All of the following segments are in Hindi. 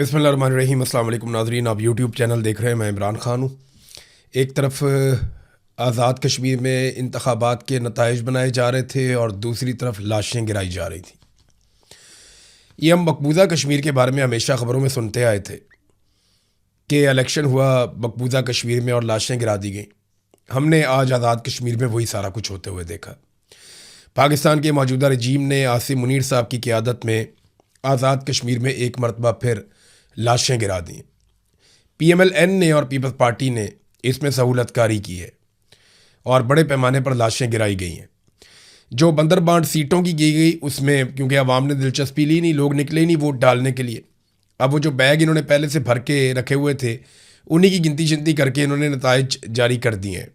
बिस्मिल्लाहिर्रहमानिर्रहीम। अस्सलाम वालेकुम नाज़रीन, आप यूट्यूब चैनल देख रहे हैं। मैं इमरान ख़ान हूँ। एक तरफ आज़ाद कश्मीर में इंतखाबात के नताइज बनाए जा रहे थे और दूसरी तरफ लाशें गिराई जा रही थी। ये हम मकबूजा कश्मीर के बारे में हमेशा ख़बरों में सुनते आए थे कि इलेक्शन हुआ मकबूजा कश्मीर में और लाशें गिरा दी गई। हमने आज आज़ाद कश्मीर में वही सारा कुछ होते हुए देखा। पाकिस्तान के मौजूदा रजीम ने आसिम मुनीर साहब की क़ियादत में आज़ाद कश्मीर में एक मरतबा फिर लाशें गिरा दी। PMLN ने और पीपल्स पार्टी ने इसमें सहूलतकारी की है और बड़े पैमाने पर लाशें गिराई गई हैं। जो बंदरबांट सीटों की की गई उसमें क्योंकि अवाम ने दिलचस्पी ली नहीं, लोग निकले नहीं वोट डालने के लिए। अब वो जो बैग इन्होंने पहले से भर के रखे हुए थे उन्हीं की गिनती शिनती करके इन्होंने नताइज जारी कर दिए हैं।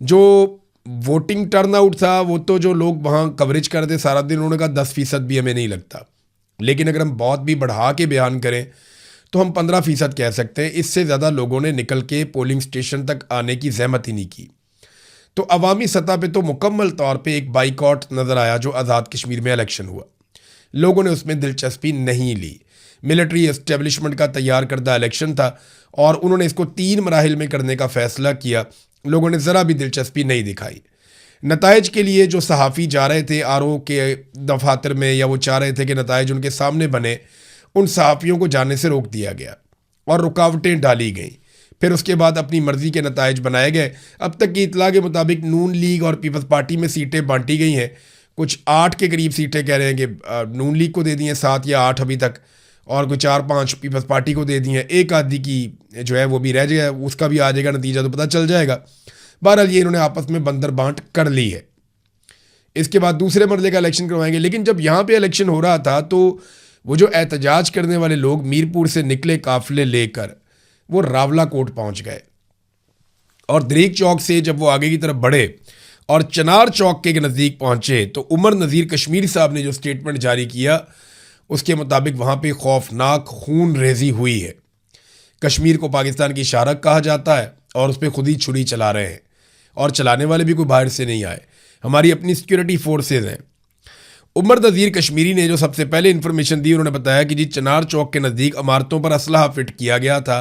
जो वोटिंग टर्न आउट था वो तो जो लोग वहाँ कवरेज कर रहे थे सारा दिन, उन्होंने कहा 10% भी हमें नहीं लगता। लेकिन अगर हम बहुत भी बढ़ा के बयान करें तो हम 15% कह सकते हैं। इससे ज़्यादा लोगों ने निकल के पोलिंग स्टेशन तक आने की ज़हमत ही नहीं की। तो अवामी सतह पे तो मुकम्मल तौर पे एक बाइकॉट नज़र आया जो आज़ाद कश्मीर में इलेक्शन हुआ। लोगों ने उसमें दिलचस्पी नहीं ली। मिलिट्री एस्टेब्लिशमेंट का तैयार करदा इलेक्शन था और उन्होंने इसको 3 मराहिल में करने का फ़ैसला किया। लोगों ने ज़रा भी दिलचस्पी नहीं दिखाई। नताइज के लिए जो सहाफ़ी जा रहे थे RO के दफातर में, या वो चाह रहे थे कि नताइज उनके सामने बने, उन सहाफ़ियों को जाने से रोक दिया गया और रुकावटें डाली गईं। फिर उसके बाद अपनी मर्ज़ी के नताइज बनाए गए। अब तक की इतला के मुताबिक नून लीग और पीपल्स पार्टी में सीटें बांटी गई हैं। कुछ 8 के करीब सीटें कह रहे हैं कि नून लीग को दे दी हैं, 7 या 8 अभी तक, और कुछ 4-5 पीपल्स पार्टी को दे दी हैं। एक आधी की जो है वो भी रह जाएगा, उसका भी आ जाएगा नतीजा तो पता चल जाएगा। बहरहाल ये इन्होंने आपस में बंदर बांट कर ली है। इसके बाद दूसरे मरले का इलेक्शन करवाएंगे। लेकिन जब यहाँ पे इलेक्शन हो रहा था तो वो जो एहतजाज करने वाले लोग मीरपुर से निकले काफिले लेकर वो रावला कोट पहुँच गए और दरीक चौक से जब वो आगे की तरफ बढ़े और चनार चौक के नज़दीक पहुँचे तो उमर नज़ीर कश्मीरी साहब ने जो स्टेटमेंट जारी किया उसके मुताबिक वहाँ पे खौफनाक खून रेजी हुई है। कश्मीर को पाकिस्तान की शारक कहा जाता है और उस पर खुद ही छुरी चला रहे हैं और चलाने वाले भी कोई बाहर से नहीं आए, हमारी अपनी सिक्योरिटी फोर्सेज हैं। उमर नज़ीर कश्मीरी ने जो सबसे पहले इन्फॉर्मेशन दी, उन्होंने बताया कि जी चनार चौक के नज़दीक इमारतों पर असलहा फिट किया गया था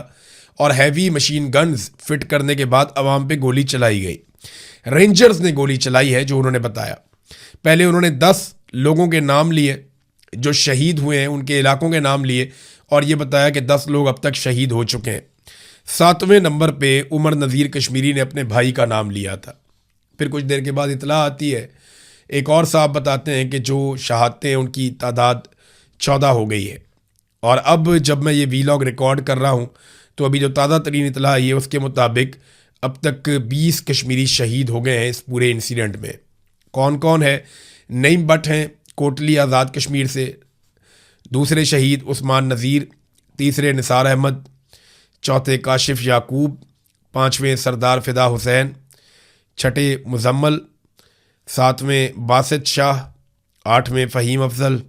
और हैवी मशीन गन्स फिट करने के बाद अवाम पे गोली चलाई गई। रेंजर्स ने गोली चलाई है जो उन्होंने बताया। पहले उन्होंने 10 लोगों के नाम लिए जो शहीद हुए हैं, उनके इलाकों के नाम लिए और ये बताया कि 10 लोग अब तक शहीद हो चुके हैं। 7वें नंबर पे उमर नज़ीर कश्मीरी ने अपने भाई का नाम लिया था। फिर कुछ देर के बाद इतला आती है, एक और साहब बताते हैं कि जो शहादतें हैं उनकी तादाद 14 हो गई है। और अब जब मैं ये वीलॉग रिकॉर्ड कर रहा हूँ तो अभी जो ताज़ा तरीन इतला आई है उसके मुताबिक अब तक 20 कश्मीरी शहीद हो गए हैं इस पूरे इंसिडेंट में। कौन कौन है? नईम बट हैं कोटली आज़ाद कश्मीर से, दूसरे शहीद उस्मान नज़ीर, तीसरे निसार अहमद, चौथे काशिफ याकूब, 5वें सरदार फ़िदा हुसैन, छठे मुजम्मल, 7वें बासित शाह, 8वें फ़हीम अफजल,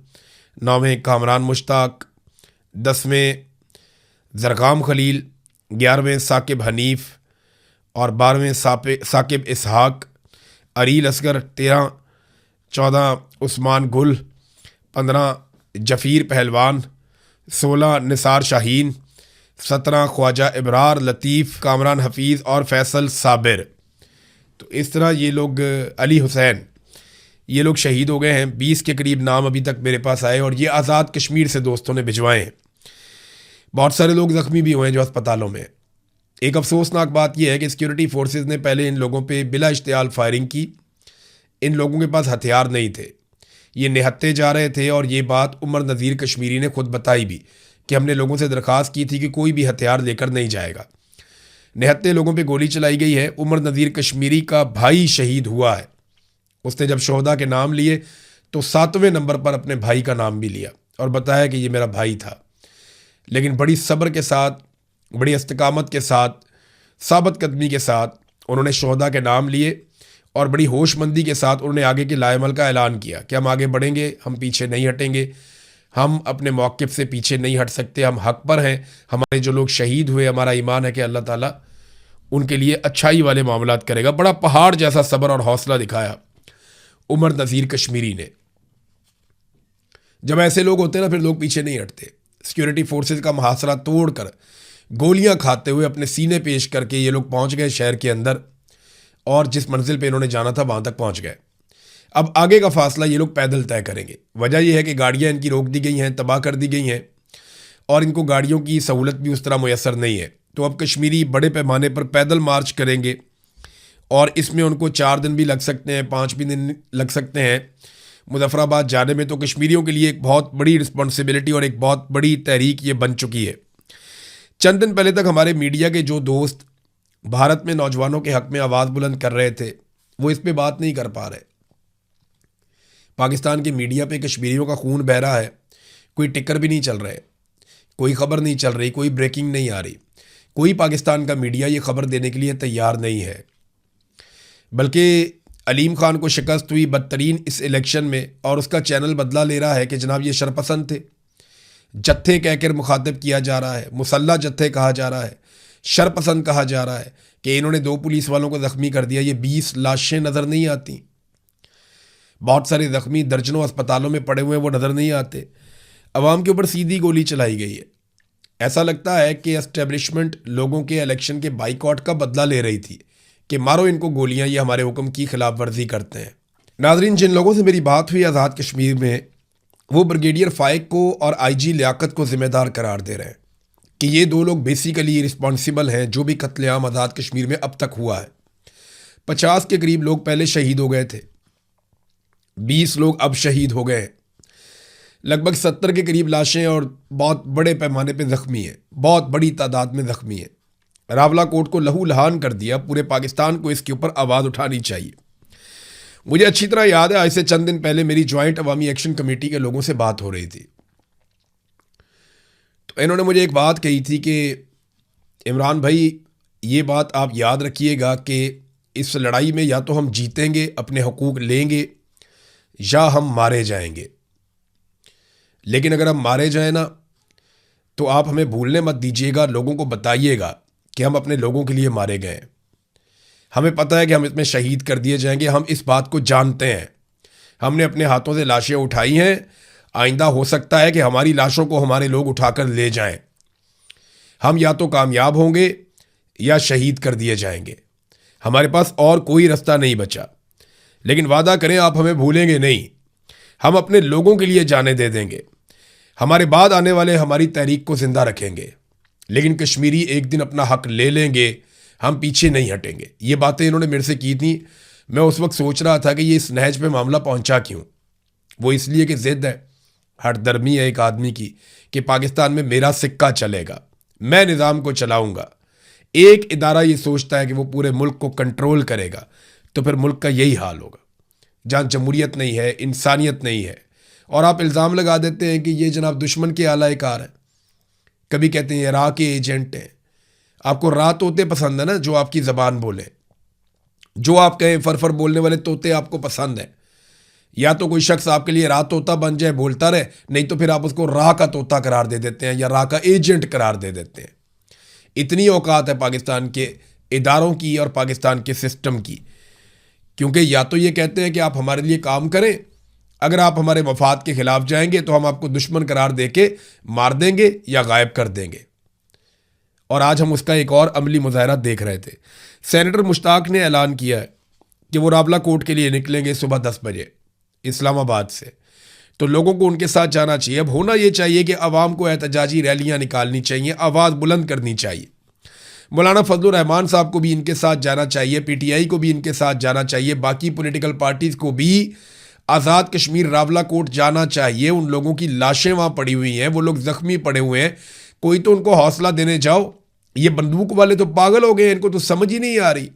9वें कामरान मुश्ताक, 10वें ज़रगाम खलील, 11वें साकिब हनीफ और 12वें साकिब इसहाक, अरील असगर 13, 14 उस्मान गुल, 15 जफ़ीर पहलवान, 16 निसार शाहीन, 17 ख्वाजा इब्रार लतीफ़, कामरान हफीज़ और फैसल साबिर। तो इस तरह ये लोग, अली हुसैन, ये लोग शहीद हो गए हैं। 20 के करीब नाम अभी तक मेरे पास आए और ये आज़ाद कश्मीर से दोस्तों ने भिजवाए हैं। बहुत सारे लोग ज़ख्मी भी हुए हैं जो अस्पतालों में। एक अफसोसनाक बात यह है कि सिक्योरिटी फोर्सेज ने पहले इन लोगों पे बिला इश्तियाल फायरिंग की। इन लोगों के पास हथियार नहीं थे, ये निहत्ते जा रहे थे और ये बात उमर नज़ीर कश्मीरी ने खुद बताई भी कि हमने लोगों से दरख्वास्त की थी कि कोई भी हथियार लेकर नहीं जाएगा। निहत्ते लोगों पे गोली चलाई गई है। उमर नज़ीर कश्मीरी का भाई शहीद हुआ है। उसने जब शोहदा के नाम लिए तो 7वें नंबर पर अपने भाई का नाम भी लिया और बताया कि ये मेरा भाई था। लेकिन बड़ी सब्र के साथ, बड़ी इस्तिकामत के साथ, साबित कदमी के साथ उन्होंने शोहदा के नाम लिए और बड़ी होशमंदी के साथ उन्होंने आगे के लाएमल का ऐलान किया कि हम आगे बढ़ेंगे, हम पीछे नहीं हटेंगे, हम अपने मौक़िफ़ से पीछे नहीं हट सकते, हम हक़ पर हैं। हमारे जो लोग शहीद हुए, हमारा ईमान है कि अल्लाह ताला उनके लिए अच्छाई वाले मामलात करेगा। बड़ा पहाड़ जैसा सब्र और हौसला दिखाया उमर नज़ीर कश्मीरी ने। जब ऐसे लोग होते हैं ना फिर लोग पीछे नहीं हटते। सिक्योरिटी फोर्सेस का मुहासरा तोड़कर गोलियां खाते हुए अपने सीने पेश करके ये लोग पहुंच गए शहर के अंदर और जिस मंजिल पे इन्होंने जाना था वहां तक पहुंच गए। अब आगे का फासला ये लोग पैदल तय करेंगे। वजह यह है कि गाड़ियां इनकी रोक दी गई हैं, तबाह कर दी गई हैं और इनको गाड़ियों की सहूलत भी उस तरह मुयसर नहीं है। तो अब कश्मीरी बड़े पैमाने पर पैदल मार्च करेंगे और इसमें उनको 4 दिन भी लग सकते हैं, 5 भी दिन लग सकते हैं। मुजफ्फराबाद जाने में तो कश्मीरियों के लिए एक बहुत बड़ी रिस्पॉन्सिबिलिटी और एक बहुत बड़ी तहरीक ये बन चुकी है। चंद दिन पहले तक हमारे मीडिया के जो दोस्त भारत में नौजवानों के हक में आवाज़ बुलंद कर रहे थे वो इस पे बात नहीं कर पा रहे। पाकिस्तान के मीडिया पे कश्मीरियों का खून बह रहा है, कोई टिकर भी नहीं चल रहे, कोई खबर नहीं चल रही, कोई ब्रेकिंग नहीं आ रही, कोई पाकिस्तान का मीडिया ये खबर देने के लिए तैयार नहीं है। बल्कि अलीम खान को शिकस्त हुई बदतरीन इस इलेक्शन में और उसका चैनल बदला ले रहा है कि जनाब ये शरपसंद थे। जत्थे कहकर मुखातिब किया जा रहा है, मुसल्ला जत्थे कहा जा रहा है, शरपसंद कहा जा रहा है कि इन्होंने 2 पुलिस वालों को ज़ख्मी कर दिया। ये 20 लाशें नज़र नहीं आती, बहुत सारे ज़ख्मी दर्जनों अस्पतालों में पड़े हुए हैं, वो नज़र नहीं आते। अवाम के ऊपर सीधी गोली चलाई गई है। ऐसा लगता है कि एस्टेब्लिशमेंट लोगों के इलेक्शन के बाइकआउट का बदला ले रही थी कि मारो इनको गोलियां, ये हमारे हुक्म की खिलाफ वर्जी करते हैं। नाजरीन, जिन लोगों से मेरी बात हुई आज़ाद कश्मीर में, वो ब्रिगेडियर फाइक को और आईजी लियाकत को ज़िम्मेदार करार दे रहे हैं कि ये 2 लोग बेसिकली रिस्पॉन्सिबल हैं जो भी कत्लेआम आज़ाद कश्मीर में अब तक हुआ है। 50 के करीब लोग पहले शहीद हो गए थे, 20 लोग अब शहीद हो गए, लगभग 70 के करीब लाशें और बहुत बड़े पैमाने पे ज़ख्मी है, बहुत बड़ी तादाद में ज़ख्मी है। रावला कोट को लहू लहान कर दिया। पूरे पाकिस्तान को इसके ऊपर आवाज़ उठानी चाहिए। मुझे अच्छी तरह याद है, आज से चंद दिन पहले मेरी ज्वाइंट अवामी एक्शन कमेटी के लोगों से बात हो रही थी, तो इन्होंने मुझे एक बात कही थी कि इमरान भाई, ये बात आप याद रखिएगा कि इस लड़ाई में या तो हम जीतेंगे, अपने हकूक़ लेंगे, या हम मारे जाएंगे। लेकिन अगर हम मारे जाए ना, तो आप हमें भूलने मत दीजिएगा, लोगों को बताइएगा कि हम अपने लोगों के लिए मारे गए। हमें पता है कि हम इसमें शहीद कर दिए जाएंगे, हम इस बात को जानते हैं। हमने अपने हाथों से लाशें उठाई हैं, आइंदा हो सकता है कि हमारी लाशों को हमारे लोग उठाकर ले जाएं। हम या तो कामयाब होंगे या शहीद कर दिए जाएंगे, हमारे पास और कोई रास्ता नहीं बचा। लेकिन वादा करें आप हमें भूलेंगे नहीं, हम अपने लोगों के लिए जाने दे देंगे, हमारे बाद आने वाले हमारी तहरीक को जिंदा रखेंगे। लेकिन कश्मीरी एक दिन अपना हक ले लेंगे, हम पीछे नहीं हटेंगे। ये बातें इन्होंने मेरे से की थी। मैं उस वक्त सोच रहा था कि ये इस नहज पे मामला पहुंचा क्यों। वो इसलिए कि ज़िद है, हरदर्मी है एक आदमी की कि पाकिस्तान में मेरा सिक्का चलेगा, मैं निज़ाम को चलाऊंगा। एक इदारा ये सोचता है कि वो पूरे मुल्क को कंट्रोल करेगा, तो फिर मुल्क का यही हाल होगा जहाँ जमहूरियत नहीं है, इंसानियत नहीं है। और आप इल्ज़ाम लगा देते हैं कि ये जनाब दुश्मन के आला कार हैं, कभी कहते हैं राह के एजेंट हैं। आपको राह तोते पसंद है ना, जो आपकी ज़बान बोले, जो आप कहें फर बोलने वाले तोते आपको पसंद है। या तो कोई शख्स आपके लिए राह तोता बन जाए, बोलता रहे, नहीं तो फिर आप उसको राह का तोता करार दे देते हैं या राह का एजेंट करार दे देते हैं। इतनी औकात है पाकिस्तान के इदारों की और पाकिस्तान के सिस्टम की, क्योंकि या तो ये कहते हैं कि आप हमारे लिए काम करें, अगर आप हमारे मफाद के खिलाफ जाएंगे तो हम आपको दुश्मन करार देके मार देंगे या गायब कर देंगे। और आज हम उसका एक और अमली मुजाहरा देख रहे थे। सेनेटर मुश्ताक ने ऐलान किया है कि वो रावला कोर्ट के लिए निकलेंगे सुबह 10 बजे इस्लामाबाद से। तो लोगों को उनके साथ जाना चाहिए। अब होना ये चाहिए कि अवाम को एहतजाजी रैलियां निकालनी चाहिए, आवाज़ बुलंद करनी चाहिए। मौलाना फजलुर रहमान साहब को भी इनके साथ जाना चाहिए, पीटीआई को भी इनके साथ जाना चाहिए, बाकी पॉलिटिकल पार्टीज़ को भी आज़ाद कश्मीर रावला कोर्ट जाना चाहिए। उन लोगों की लाशें वहाँ पड़ी हुई हैं, वो लोग ज़ख्मी पड़े हुए हैं, कोई तो उनको हौसला देने जाओ। ये बंदूक वाले तो पागल हो गए, इनको तो समझ ही नहीं आ रही,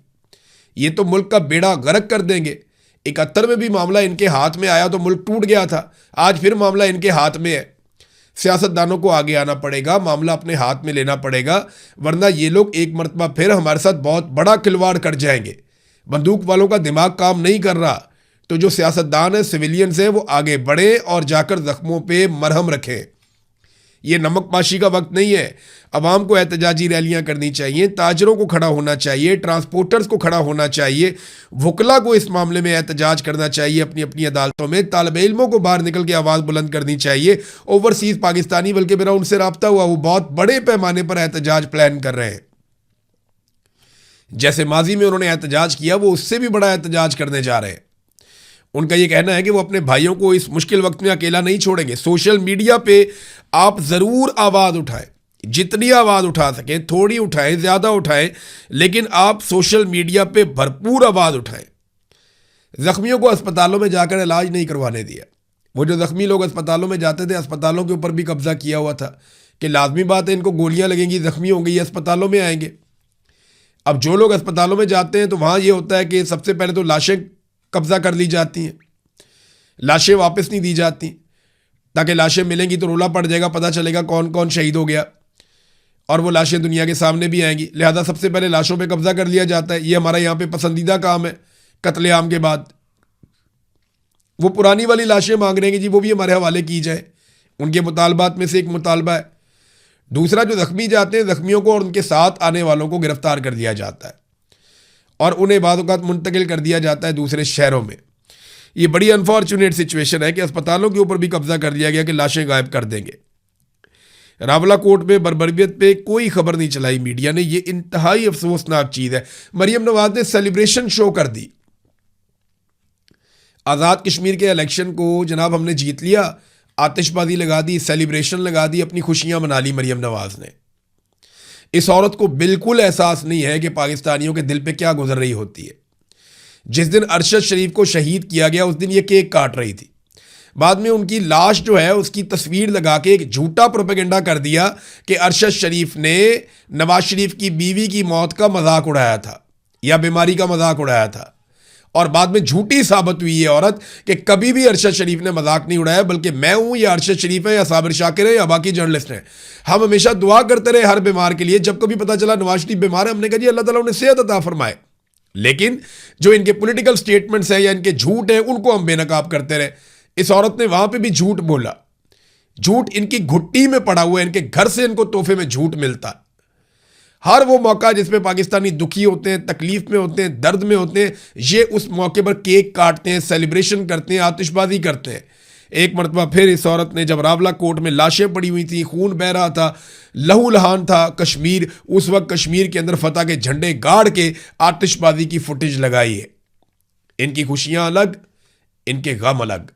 ये तो मुल्क का बेड़ा गर्क कर देंगे। 71 में भी मामला इनके हाथ में आया तो मुल्क टूट गया था, आज फिर मामला इनके हाथ में है। सियासतदानों को आगे आना पड़ेगा, मामला अपने हाथ में लेना पड़ेगा, वरना ये लोग एक मरतबा फिर हमारे साथ बहुत बड़ा खिलवाड़ कर जाएंगे। बंदूक वालों का दिमाग काम नहीं कर रहा, तो जो सियासतदान हैं, सिविलियंस हैं, वो आगे बढ़े और जाकर जख्मों पे मरहम रखें। ये नमकपाशी का वक्त नहीं है। अवाम को एहतजाजी रैलियां करनी चाहिए, ताजरों को खड़ा होना चाहिए, ट्रांसपोर्टर्स को खड़ा होना चाहिए, वकला को इस मामले में एहतजाज करना चाहिए अपनी अपनी अदालतों में, तालिब इल्मों को बाहर निकल के आवाज़ बुलंद करनी चाहिए। ओवरसीज़ पाकिस्तानी, बल्कि मेरा उनसे रब्ता हुआ, वो बहुत बड़े पैमाने पर एहतजाज प्लान कर रहे हैं। जैसे माजी में उन्होंने एहतजाज किया, वो उससे भी बड़ा एहतजाज करने जा रहे हैं। उनका ये कहना है कि वो अपने भाइयों को इस मुश्किल वक्त में अकेला नहीं छोड़ेंगे। सोशल मीडिया पे आप ज़रूर आवाज़ उठाएं, जितनी आवाज़ उठा सकें, थोड़ी उठाएं, ज़्यादा उठाएं, लेकिन आप सोशल मीडिया पे भरपूर आवाज़ उठाएं। ज़ख्मियों को अस्पतालों में जाकर इलाज नहीं करवाने दिया। वो जो ज़ख्मी लोग अस्पतालों में जाते थे, अस्पतालों के ऊपर भी कब्जा किया हुआ था कि लाजमी बात है इनको गोलियां लगेंगी, ज़ख्मी होंगे, ये अस्पतालों में आएंगे। अब जो लोग अस्पतालों में जाते हैं तो वहाँ ये होता है कि सबसे पहले तो लाशें कब्जा कर ली जाती हैं, लाशें वापस नहीं दी जाती, ताकि लाशें मिलेंगी तो रोला पड़ जाएगा, पता चलेगा कौन कौन शहीद हो गया और वो लाशें दुनिया के सामने भी आएंगी। लिहाजा सबसे पहले लाशों पे कब्जा कर लिया जाता है। ये हमारा यहाँ पे पसंदीदा काम है। कत्लेआम के बाद वो पुरानी वाली लाशें मांग रहे हैं कि जी वो भी हमारे हवाले की जाए। उनके मुतालबात में से एक मुतालबा है। दूसरा, जो ज़ख्मी जाते हैं, ज़ख्मियों को और उनके साथ आने वालों को गिरफ्तार कर लिया जाता है और उन्हें बाद औक़ात मुंतकिल कर दिया जाता है दूसरे शहरों में। ये बड़ी अनफॉर्चुनेट सिचुएशन है कि अस्पतालों के ऊपर भी कब्जा कर लिया गया कि लाशें गायब कर देंगे। रावलाकोट में बर्बरियत पे कोई खबर नहीं चलाई मीडिया ने। ये इंतहाई अफसोसनाक चीज़ है। मरियम नवाज ने सेलिब्रेशन शो कर दी। आज़ाद कश्मीर के इलेक्शन को जनाब हमने जीत लिया, आतिशबाजी लगा दी, सेलिब्रेशन लगा दी, अपनी खुशियां मना ली मरियम नवाज ने। इस औरत को बिल्कुल एहसास नहीं है कि पाकिस्तानियों के दिल पे क्या गुजर रही होती है। जिस दिन अरशद शरीफ को शहीद किया गया उस दिन ये केक काट रही थी। बाद में उनकी लाश जो है उसकी तस्वीर लगा के एक झूठा प्रोपेगेंडा कर दिया कि अरशद शरीफ ने नवाज शरीफ की बीवी की मौत का मजाक उड़ाया था या बीमारी का मजाक उड़ाया था। और बाद में झूठी साबित हुई ये औरत कि कभी भी अरशद शरीफ ने मजाक नहीं उड़ाया, बल्कि मैं हूं या अरशद शरीफ है या साबिर शाकिर है या बाकी जर्नलिस्ट हैं। हम हमेशा दुआ करते रहे हर बीमार के लिए। जब कभी पता चला नवाज शरीफ बीमार है, हमने कहा जी अल्लाह ताला उन्हें सेहत अता फरमाए। लेकिन जो इनके पॉलिटिकल स्टेटमेंट्स हैं या इनके झूठ हैं, उनको हम बेनकाब करते रहे। इस औरत ने वहां पर भी झूठ बोला। झूठ इनकी घुट्टी में पड़ा हुआ है, इनके घर से इनको तोहफे में झूठ मिलता है। हर वो मौका जिसमें पाकिस्तानी दुखी होते हैं, तकलीफ में होते हैं, दर्द में होते हैं, ये उस मौके पर केक काटते हैं, सेलिब्रेशन करते हैं, आतिशबाजी करते हैं। एक मरतबा फिर इस औरत ने, जब रावला कोट में लाशें पड़ी हुई थी, खून बह रहा था, लहू लहान था कश्मीर, उस वक्त कश्मीर के अंदर फतह के झंडे गाड़ के आतिशबाजी की फुटेज लगाई है। इनकी खुशियां अलग, इनके गम अलग।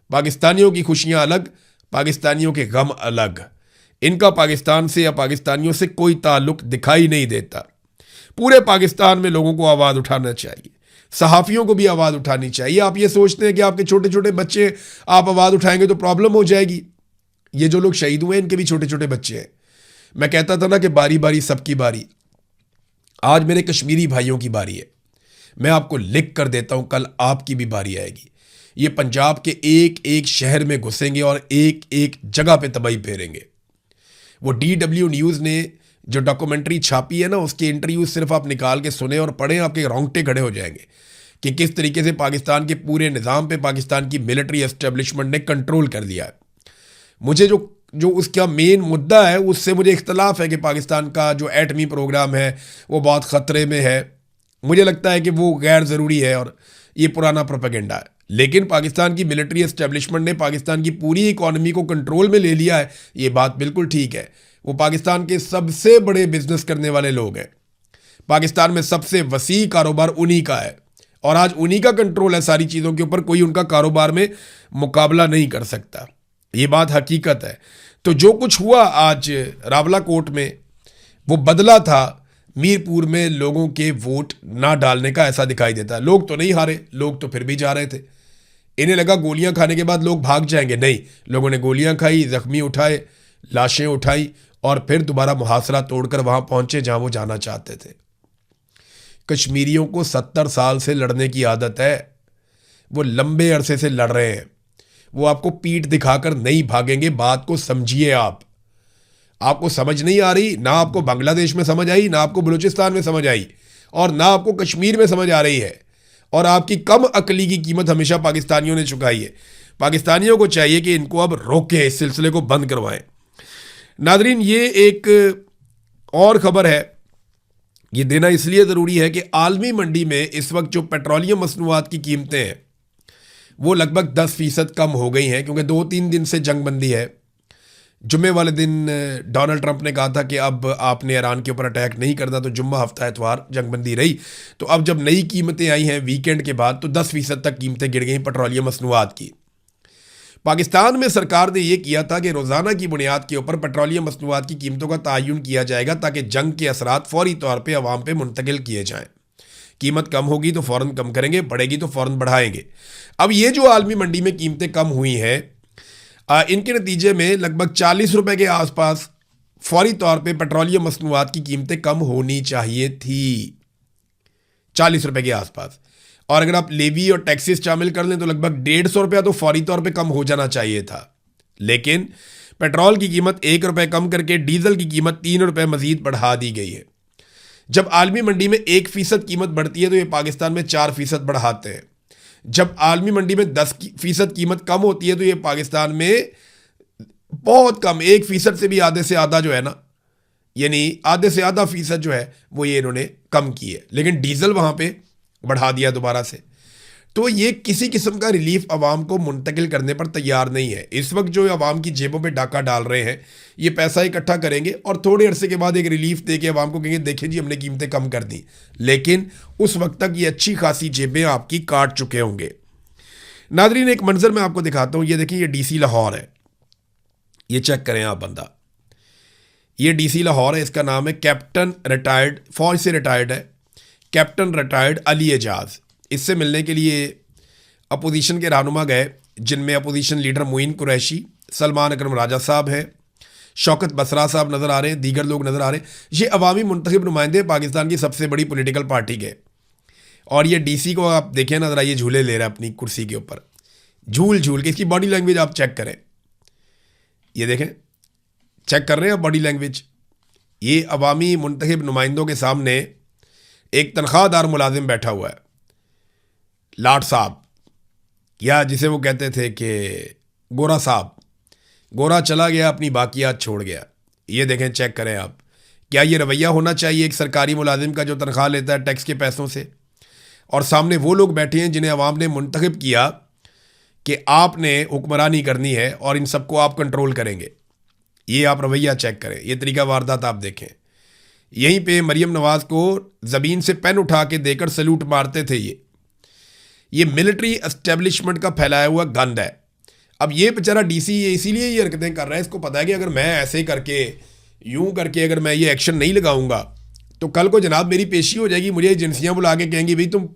पाकिस्तानियों की खुशियां अलग, पाकिस्तानियों के गम अलग। इनका पाकिस्तान से या पाकिस्तानियों से कोई ताल्लुक दिखाई नहीं देता। पूरे पाकिस्तान में लोगों को आवाज़ उठाना चाहिए, सहाफ़ियों को भी आवाज़ उठानी चाहिए। आप ये सोचते हैं कि आपके छोटे छोटे बच्चे, आप आवाज़ उठाएंगे तो प्रॉब्लम हो जाएगी। ये जो लोग शहीद हुए हैं इनके भी छोटे छोटे बच्चे हैं। मैं कहता था ना कि बारी बारी सबकी बारी। आज मेरे कश्मीरी भाइयों की बारी है। मैं आपको लिख कर देता हूँ, कल आपकी भी बारी आएगी। ये पंजाब के एक एक शहर में घुसेंगे और एक एक जगह पे तबाही फेरेंगे। वो DW न्यूज़ ने जो डॉक्यूमेंट्री छापी है ना, उसके इंटरव्यू सिर्फ आप निकाल के सुने और पढ़ें, आपके रोंगटे खड़े हो जाएंगे कि किस तरीके से पाकिस्तान के पूरे निज़ाम पे पाकिस्तान की मिलिट्री एस्टेब्लिशमेंट ने कंट्रोल कर लिया है। मुझे जो उसका मेन मुद्दा है उससे मुझे इख्तलाफ है कि पाकिस्तान का जो एटमी प्रोग्राम है वो बहुत ख़तरे में है। मुझे लगता है कि वो गैर ज़रूरी है और ये पुराना प्रोपेगेंडा है। लेकिन पाकिस्तान की मिलिट्री एस्टेब्लिशमेंट ने पाकिस्तान की पूरी इकॉनमी को कंट्रोल में ले लिया है, ये बात बिल्कुल ठीक है। वो पाकिस्तान के सबसे बड़े बिजनेस करने वाले लोग हैं। पाकिस्तान में सबसे वसी कारोबार उन्हीं का है और आज उन्हीं का कंट्रोल है सारी चीज़ों के ऊपर। कोई उनका कारोबार में मुकाबला नहीं कर सकता, ये बात हकीकत है। तो जो कुछ हुआ आज रावला कोट में, वो बदला था मीरपुर में लोगों के वोट ना डालने का। ऐसा दिखाई देता है। लोग तो नहीं हारे, लोग तो फिर भी जा रहे थे। इन्हें लगा गोलियां खाने के बाद लोग भाग जाएंगे। नहीं, लोगों ने गोलियां खाई, जख्मी उठाए, लाशें उठाई और फिर दोबारा मुहासरा तोड़कर वहां पहुंचे जहां वो जाना चाहते थे। कश्मीरियों को 70 साल से लड़ने की आदत है। वो लंबे अरसे से लड़ रहे हैं। वो आपको पीठ दिखाकर नहीं भागेंगे। बात को समझिए। आपको समझ नहीं आ रही, ना आपको बांग्लादेश में समझ आई, ना आपको बलूचिस्तान में समझ आई और ना आपको कश्मीर में समझ आ रही है। और आपकी कम अकली की कीमत हमेशा पाकिस्तानियों ने चुकाई है। पाकिस्तानियों को चाहिए कि इनको अब रोकें, इस सिलसिले को बंद करवाएं। नादरीन, ये एक और ख़बर है, ये देना इसलिए ज़रूरी है कि आलमी मंडी में इस वक्त जो पेट्रोलियम मसनूआत की कीमतें हैं वो लगभग 10% कम हो गई हैं, क्योंकि 2-3 दिन से जंगबंदी है। जुम्मे वाले दिन डोनाल्ड ट्रंप ने कहा था कि अब आपने ईरान के ऊपर अटैक नहीं करना, तो जुम्मा हफ्ता एतवार जंगबंदी रही। तो अब जब नई कीमतें आई हैं वीकेंड के बाद, तो 10% तक कीमतें गिर गई पेट्रोलियम मसनूआत की। पाकिस्तान में सरकार ने यह किया था कि रोज़ाना की बुनियाद के ऊपर पेट्रोलियम मसनूआत की कीमतों का तयन किया जाएगा, ताकि जंग के असरात फौरी तौर पर अवाम पे मुंतकिल किए जाएँ। कीमत कम होगी तो फ़ौरन कम करेंगे, बढ़ेगी तो फ़ौरन बढ़ाएंगे। अब ये जो आलमी मंडी में कीमतें कम हुई हैं, इनके नतीजे में लगभग 40 रुपए के आसपास फौरी तौर पे पेट्रोलियम मसनूआत की कीमतें कम होनी चाहिए थी, 40 रुपए के आसपास। और अगर आप लेवी और टैक्सेस शामिल कर लें तो लगभग 150 रुपया तो फौरी तौर पे कम हो जाना चाहिए था। लेकिन पेट्रोल की कीमत 1 रुपये कम करके डीजल की कीमत 3 रुपये मजीद बढ़ा दी गई है। जब आलमी मंडी में 1% कीमत बढ़ती है तो ये पाकिस्तान में 4% बढ़ाते हैं। जब आलमी मंडी में 10% कीमत कम होती है तो ये पाकिस्तान में बहुत कम, 1% से भी आधे से आधा जो है ना, यानी आधे से आधा फीसद जो है वो ये इन्होंने कम की है। लेकिन डीजल वहाँ पे बढ़ा दिया दोबारा से। तो ये किसी किस्म का रिलीफ अवाम को मुंतकिल करने पर तैयार नहीं है। इस वक्त जो अवाम की जेबों पे डाका डाल रहे हैं, ये पैसा इकट्ठा करेंगे और थोड़े अरसे के बाद एक रिलीफ दे के अवाम को कहेंगे देखिए जी हमने कीमतें कम कर दी। लेकिन उस वक्त तक ये अच्छी खासी जेबें आपकी काट चुके होंगे। नादरीन, एक मंजर मैं आपको दिखाता हूँ। ये देखिए, ये DC लाहौर है। ये चेक करें आप बंदा, ये DC लाहौर है। इसका नाम है कैप्टन रिटायर्ड, फौज से रिटायर्ड है, कैप्टन रिटायर्ड अली एजाज। इससे मिलने के लिए अपोजिशन के रहनुमा गए, जिनमें अपोजिशन लीडर मोइन कुरैशी, सलमान अकरम राजा साहब हैं, शौकत बसरा साहब नज़र आ रहे हैं, दीगर लोग नज़र आ रहे हैं। ये अवामी मुंतखब नुमाइंदे पाकिस्तान की सबसे बड़ी पॉलिटिकल पार्टी के। और ये DC को आप देखें ना ज़रा, ये झूले ले रहा है अपनी कुर्सी के ऊपर, झूल झूल के। इसकी बॉडी लैंग्वेज आप चेक करें, ये देखें, चेक कर रहे हैं आप बॉडी लैंग्वेज। ये अवामी मुंतखब नुमाइंदों के सामने एक तनख्वाहदार मुलाजिम बैठा हुआ है, लाट साहब, या जिसे वो कहते थे कि गोरा साहब। गोरा चला गया, अपनी बाकियात छोड़ गया। ये देखें, चेक करें आप, क्या ये रवैया होना चाहिए एक सरकारी मुलाजिम का जो तनख्वाह लेता है टैक्स के पैसों से? और सामने वो लोग बैठे हैं जिन्हें अवाम ने मुंतखब किया कि आपने हुक्मरानी करनी है और इन सबको आप कंट्रोल करेंगे। ये आप रवैया चेक करें, ये तरीका वारदात आप देखें। यहीं पे मरियम नवाज को ज़मीन से पेन उठा के देकर सल्यूट मारते थे। ये मिलिट्री एस्टेब्लिशमेंट का फैलाया हुआ गंद है। अब ये बेचारा DC ये इसीलिए ये हरकतें कर रहा है, इसको पता है कि अगर मैं ऐसे करके यूं करके अगर मैं ये एक्शन नहीं लगाऊंगा तो कल को जनाब मेरी पेशी हो जाएगी, मुझे एजेंसियां बुला के कहेंगी भाई तुम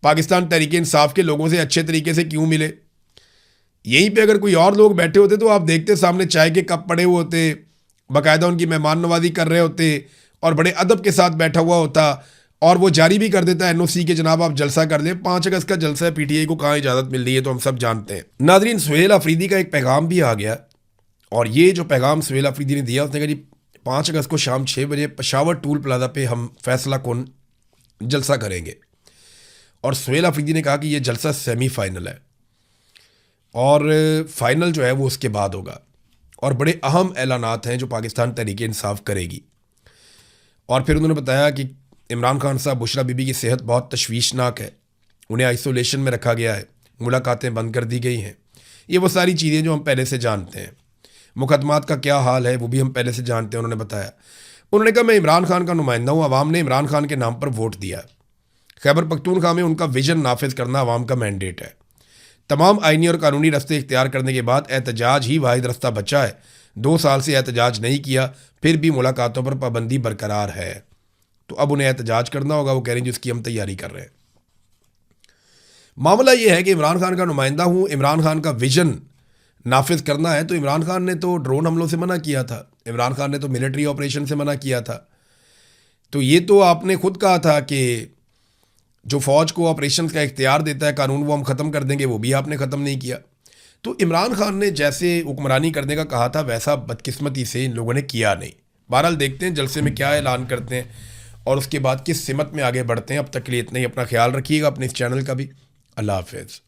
पाकिस्तान तहरीक इंसाफ के लोगों से अच्छे तरीके से क्यों मिले। यहीं पे अगर कोई और लोग बैठे होते तो आप देखते सामने चाय के कप पड़े हुए होते, बाकायदा उनकी मेहमान नवाजी कर रहे होते और बड़े अदब के साथ बैठा हुआ होता, और वो जारी भी कर देता है NOC के जनाब आप जलसा कर लें। 5 अगस्त का जलसा है, PTI को कहाँ इजाज़त मिल रही है तो हम सब जानते हैं। नादरीन, सुहेल अफरीदी का एक पैगाम भी आ गया, और ये जो पैगाम सुहेल अफरीदी ने दिया, उसने कहा जी 5 अगस्त को शाम 6 बजे पेशावर टूल प्लाजा पे हम फैसला कौन जलसा करेंगे। और सुहेल अफरीदी ने कहा कि ये जलसा सेमीफाइनल है और फाइनल जो है वो उसके बाद होगा, और बड़े अहम ऐलानात हैं जो पाकिस्तान तहरीक इंसाफ करेगी। और फिर उन्होंने बताया कि इमरान खान साहब, बुशरा बीबी की सेहत बहुत तशवीशनाक है, उन्हें आइसोलेशन में रखा गया है, मुलाकातें बंद कर दी गई हैं। ये वो सारी चीज़ें जो हम पहले से जानते हैं। मुकदमात का क्या हाल है वो भी हम पहले से जानते हैं, उन्होंने बताया। उन्होंने कहा मैं इमरान खान का नुमाइंदा हूँ, अवाम ने इमरान खान के नाम पर वोट दिया। खैबर पख्तूनख्वा में उनका विजन नाफिज करना अवाम का मैंडेट है। तमाम आइनी और कानूनी रास्ते इख्तियार करने के बाद एहतजाज ही वाहिद रास्ता बचा है। 2 साल से एहतजाज नहीं किया, फिर भी मुलाकातों पर पाबंदी बरकरार है, तो अब उन्हें एहतजाज करना होगा। वो कह रहे हैं जिसकी हम तैयारी कर रहे हैं। मामला ये है कि इमरान खान का नुमाइंदा हूँ, इमरान खान का विजन नाफिज करना है। तो इमरान खान ने तो ड्रोन हमलों से मना किया था, इमरान खान ने तो मिलिट्री ऑपरेशन से मना किया था। तो ये तो आपने खुद कहा था कि जो फ़ौज को ऑपरेशन का इख्तियार देता है कानून, वो हम ख़त्म कर देंगे, वो भी आपने ख़त्म नहीं किया। तो इमरान खान ने जैसे हुक्मरानी करने का कहा था वैसा बदकिस्मती से इन लोगों ने किया नहीं। बहरहाल देखते हैं जलसे में क्या ऐलान करते हैं और उसके बाद किस सिमत में आगे बढ़ते हैं। अब तक के लिए इतना ही। अपना ख्याल रखिएगा, अपने इस चैनल का भी। अल्लाह हाफ़िज़।